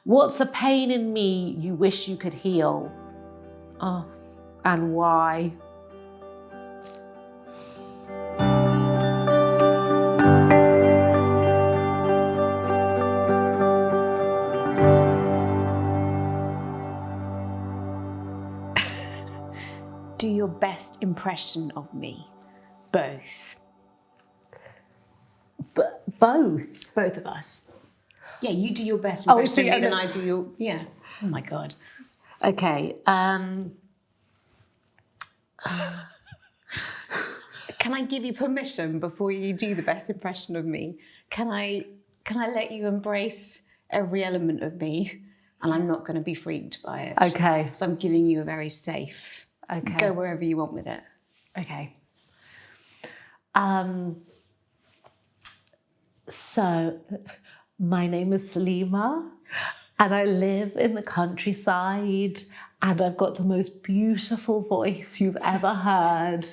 What's a pain in me you wish you could heal? Oh, and why? Do your best impression of me. Both. Both? Both of us. Yeah, you do your best impression of me, then I do your... Yeah. Oh my God. Okay. Can I give you permission before you do the best impression of me? Can I let you embrace every element of me? And I'm not going to be freaked by it. Okay. So I'm giving you a very safe... Okay. Go wherever you want with it. Okay. So, my name is Salima, and I live in the countryside, and I've got the most beautiful voice you've ever heard.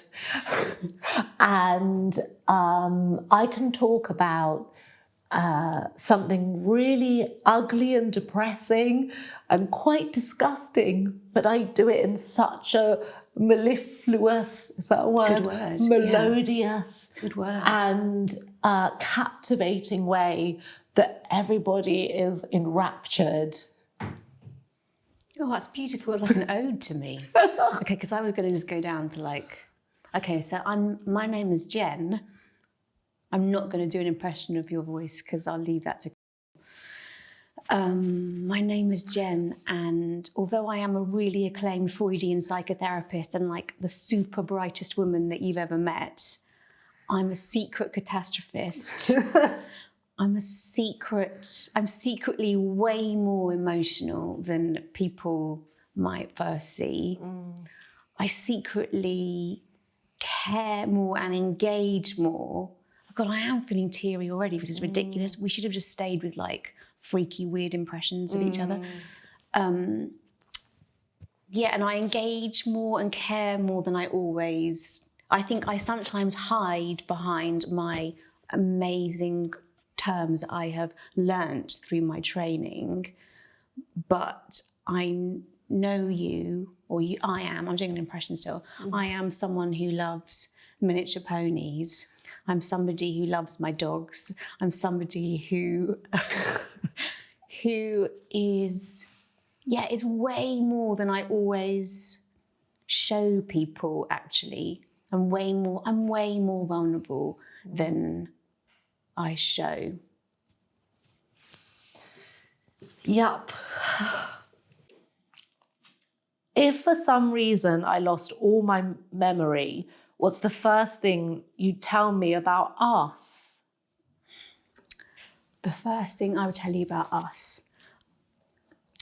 And I can talk about something really ugly and depressing and quite disgusting, but I do it in such a mellifluous, is that a word? Good word. Melodious. Yeah. Good word. And captivating way that everybody is enraptured. Oh, that's beautiful. Like an ode to me. Okay, because I was going to just go down to like, okay, so my name is Jen. I'm not going to do an impression of your voice because I'll leave that to... my name is Jen, and although I am a really acclaimed Freudian psychotherapist and like the super brightest woman that you've ever met, I'm a secret catastrophist. I'm secretly way more emotional than people might first see. I secretly care more and engage more. God, I am feeling teary already, which is ridiculous. We should have just stayed with like freaky, weird impressions of each other. Yeah, and I engage more and care more than I always... I think I sometimes hide behind my amazing terms I have learnt through my training, but I know you, or you, I'm doing an impression still, I am someone who loves miniature ponies. I'm somebody who loves my dogs. I'm somebody who is way more than I always show people, actually. I'm way more vulnerable than I show. Yup. If for some reason I lost all my memory, what's the first thing you'd tell me about us? The first thing I would tell you about us,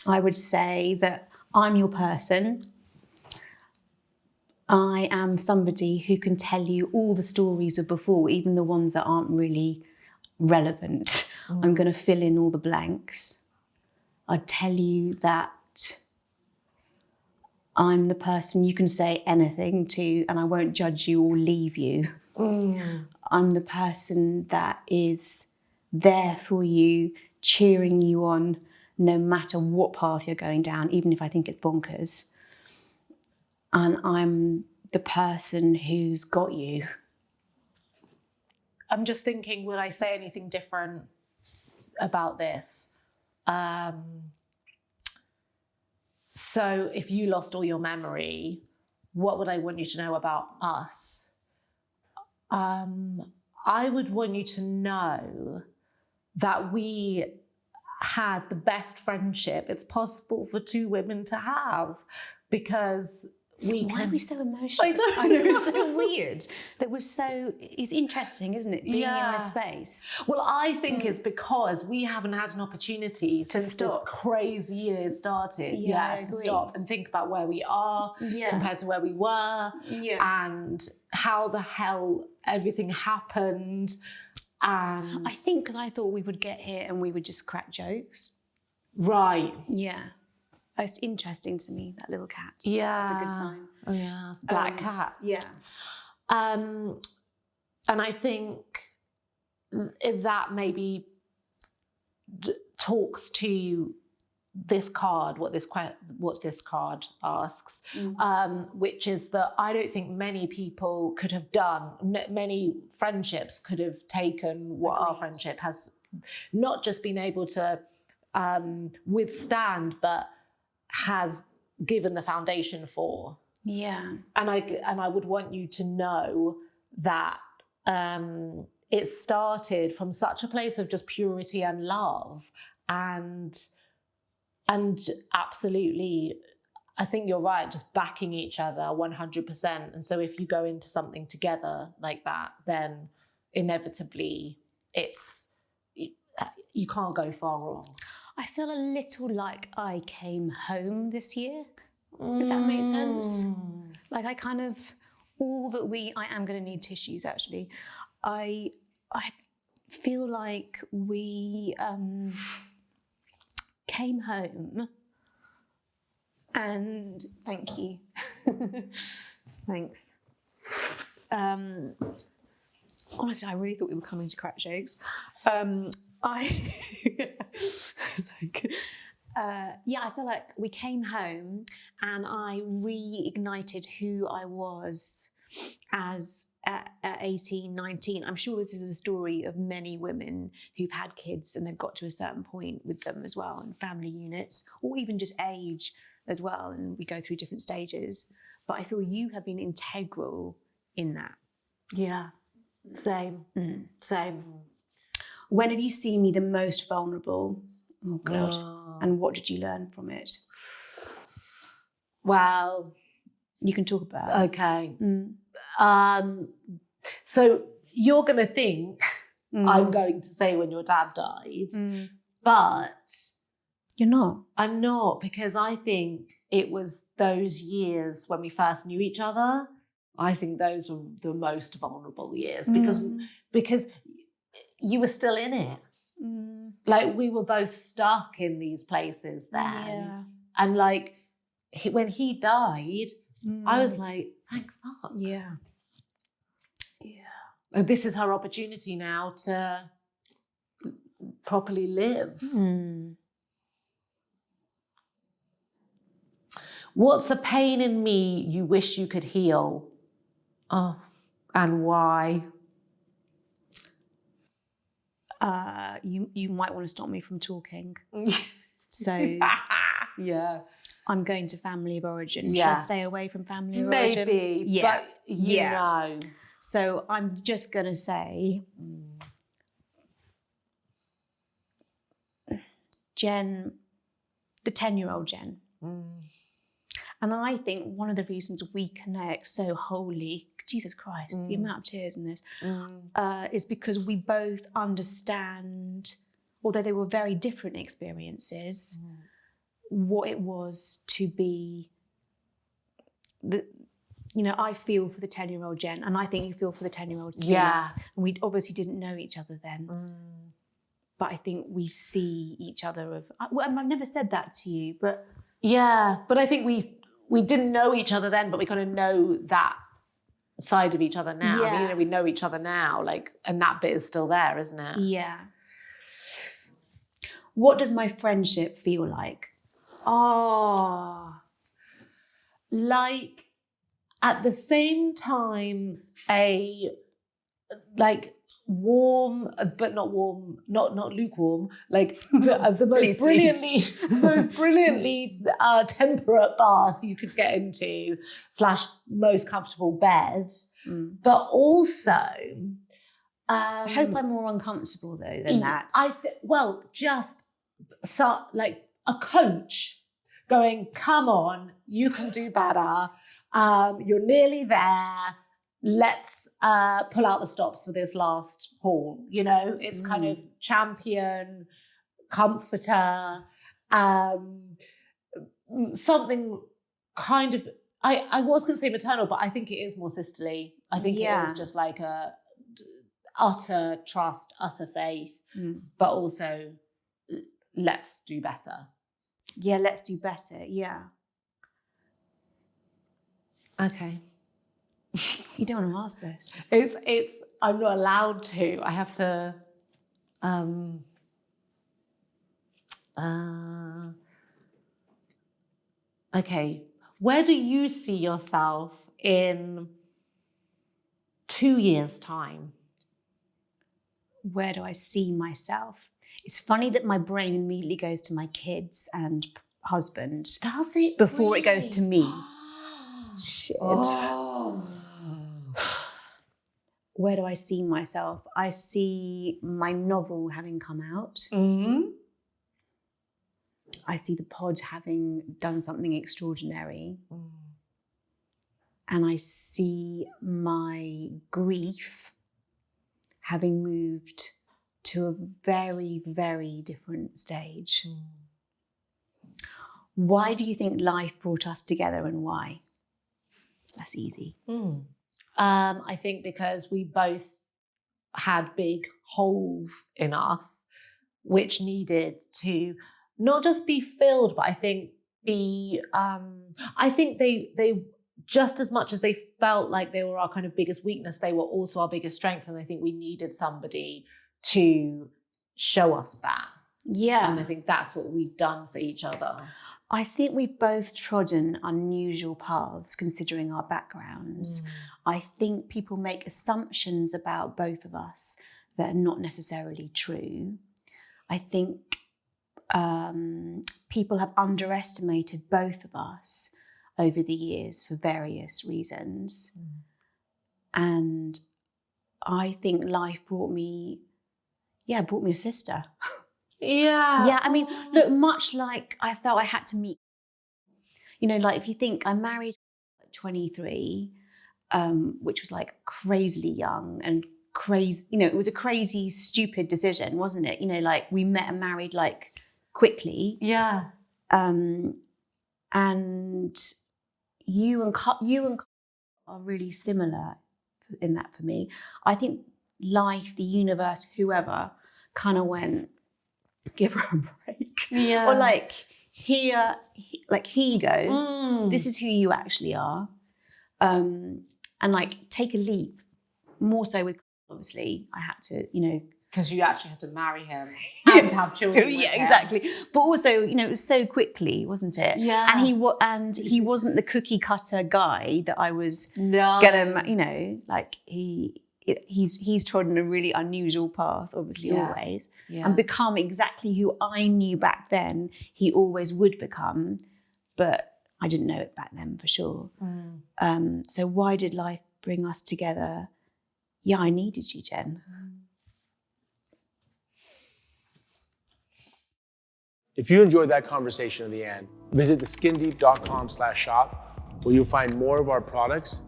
I would say that I'm your person. I am somebody who can tell you all the stories of before, even the ones that aren't really relevant. I'm going to fill in all the blanks. I'd tell you that I'm the person you can say anything to and I won't judge you or leave you. I'm the person that is there for you, cheering you on, no matter what path you're going down, even if I think it's bonkers. And I'm the person who's got you. I'm just thinking, would I say anything different about this? So if you lost all your memory, what would I want you to know about us? I would want you to know that we had the best friendship it's possible for two women to have, because Why are we so emotional? I don't know. It's so weird. It's interesting, isn't it? Being in this space. Well, I think it's because we haven't had an opportunity since this crazy year started. Yeah, to stop and think about where we are compared to where we were, and how the hell everything happened. And I think because I thought we would get here and we would just crack jokes. Right. Yeah. It's interesting to me, that little cat. Yeah. That's a good sign. Oh yeah, black cat. Yeah. And I think if that maybe talks to this card, what this card asks, which is that I don't think many people could have done, many friendships could have taken what our friendship has not just been able to withstand, but has given the foundation for. Yeah. And I would want you to know that it started from such a place of just purity and love, and absolutely, I think you're right, just backing each other 100%. And so if you go into something together like that, then inevitably you can't go far wrong. I feel a little like I came home this year, if that makes sense. Like I kind of, I am going to need tissues actually. I feel like we came home, and thank you. Thanks. Honestly, I really thought we were coming to crack jokes. I feel like we came home and I reignited who I was as at 18, 19. I'm sure this is a story of many women who've had kids and they've got to a certain point with them as well, and family units, or even just age as well, and we go through different stages. But I feel you have been integral in that. Yeah, same. Same. When have you seen me the most vulnerable? Oh God. And what did you learn from it? Well, you can talk about it. Okay. So you're going to think I'm going to say when your dad died, but you're not. I'm not, because I think it was those years when we first knew each other. I think those were the most vulnerable years because you were still in it. Like we were both stuck in these places then, and like when he died, I was like, thank fuck. Yeah. And this is her opportunity now to properly live. What's a pain in me you wish you could heal? Oh, and why? You might want to stop me from talking. So yeah, I'm going to family of origin. Should I stay away from family of origin? Maybe, but you know. So I'm just going to say, Jen, the 10-year-old Jen. And I think one of the reasons we connect so wholly, Jesus Christ, the amount of tears in this, is because we both understand, although they were very different experiences, what it was to be, I feel for the 10-year-old Jen, and I think you feel for the 10-year-old Salima. Yeah. And we obviously didn't know each other then. But I think we see each other I've never said that to you, but... Yeah, but I think we didn't know each other then, but we kind of know that side of each other now. Yeah. I mean, we know each other now, like, and that bit is still there, isn't it? Yeah. What does my friendship feel like? Like at the same time, warm, but not warm, not lukewarm, like the most brilliantly temperate bath you could get into / most comfortable bed, but also I hope I'm more uncomfortable though than that. Just like a coach going, come on, you can do better, you're nearly there, let's pull out the stops for this last haul. It's kind of champion, comforter, something kind of, I was going to say maternal, but I think it is more sisterly. I think it is just like a utter trust, utter faith, but also let's do better. Yeah, let's do better. Yeah. Okay. You don't want to ask this. It's I'm not allowed to. I have to Okay, where do you see yourself in 2 years' time? Where do I see myself? It's funny that my brain immediately goes to my kids and husband Does it before it goes to me. Shit. Oh. Where do I see myself? I see my novel having come out. Mm-hmm. I see the pod having done something extraordinary. Mm. And I see my grief having moved to a very, very different stage. Mm. Why do you think life brought us together, and why? That's easy. I think because we both had big holes in us, which needed to not just be filled, but I think they just as much as they felt like they were our kind of biggest weakness, they were also our biggest strength. And I think we needed somebody to show us that. Yeah. And I think that's what we've done for each other. I think we've both trodden unusual paths considering our backgrounds. I think people make assumptions about both of us that are not necessarily true. I think people have underestimated both of us over the years for various reasons. And I think life brought me a sister. Yeah. I mean, look, much like I felt I had to meet, like if you think I married at 23, which was like crazily young and crazy, it was a crazy, stupid decision, wasn't it? Like we met and married like quickly. Yeah. And you and Carl are really similar in that for me. I think life, the universe, whoever kind of went, give her a break. Yeah. Or like, here you go. This is who you actually are. And like, take a leap. More so with, obviously, I had to, because you actually had to marry him and have children with him. Exactly. But also, it was so quickly, wasn't it? Yeah. And he wasn't the cookie cutter guy that I was gonna, like he's trodden a really unusual path, obviously, always, and become exactly who I knew back then he always would become, but I didn't know it back then for sure. So why did life bring us together? Yeah, I needed you, Jen. If you enjoyed that conversation at the end, visit theskindeep.com/shop, where you'll find more of our products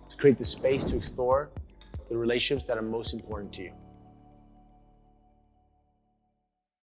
to create the space to explore the relationships that are most important to you.